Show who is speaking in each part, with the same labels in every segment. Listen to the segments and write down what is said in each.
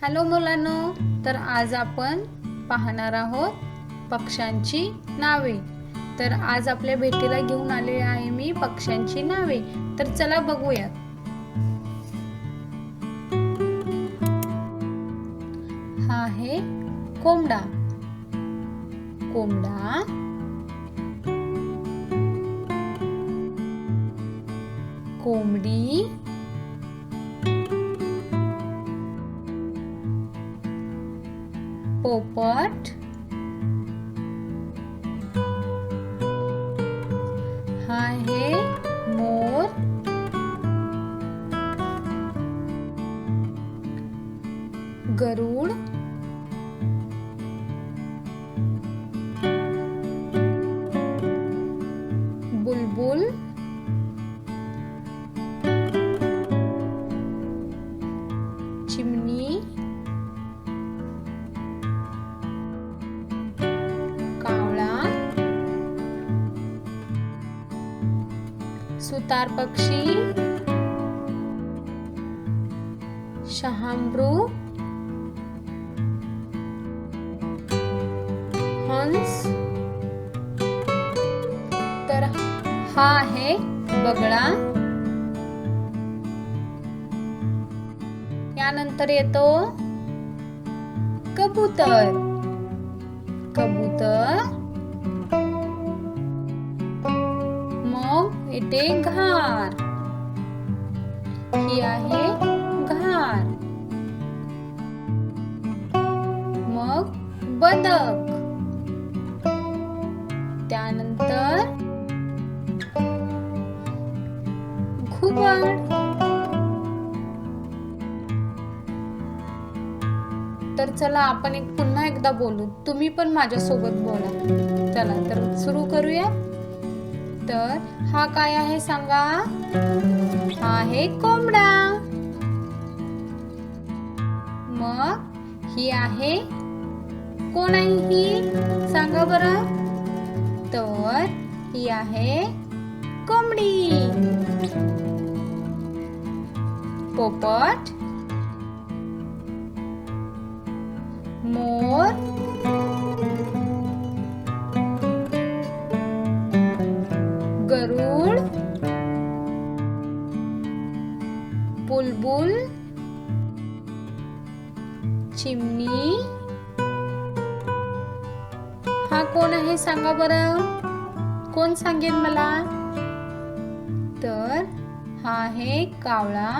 Speaker 1: Hello मुलांनो, तर आज आपण पाहणार आहोत पक्ष्यांची नावे। तर आज आपल्या भेटीला घेऊन आले आहे मी पक्ष्यांची नावे। तर चला बघूया। हा आहे कोंबडा। कोंबडा, कोंबडी, पोपट, हा आहे मोर, गरुड, बुलबुल, चिमणी, कावळा, सुतार पक्षी, शहामृग, हंस, तर हा आहे बगळा। यानंतर येतो कबूतर। कबूतर, मग येते घार। ही आहे घार। मग बदक, त्यानंतर घुबड। तर चला आपण पुन्हा एकदा बोलू, तुम्ही पण माझ्या सोबत बोला। चला तर सुरू करूया। तर हा काय आहे सांगा? हा आहे कोंबडा। मग ही आहे, कोण आहे ही सांगा बरं? तर ही आहे कोंबडी। पोपट, मोर, गरुड, बुलबुल, चिमणी, हा कोण आहे सांगा बरं? कोण सांगेल मला? तर हा आहे कावळा,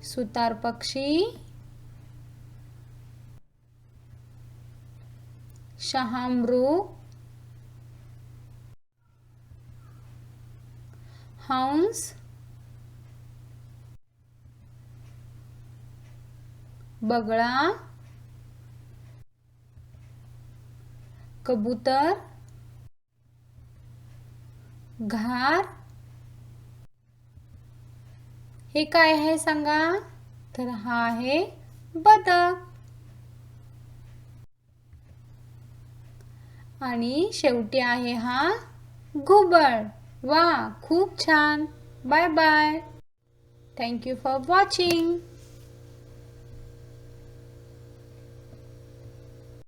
Speaker 1: सुतार पक्षी, शहामृग, हंस, बगळा, कबूतर, घार, हे काय आहे सांगा? तर हा आहे बदक। आणि शेवटी आहे हा घुबड। वा, खूप छान। Bye bye. Thank you for watching.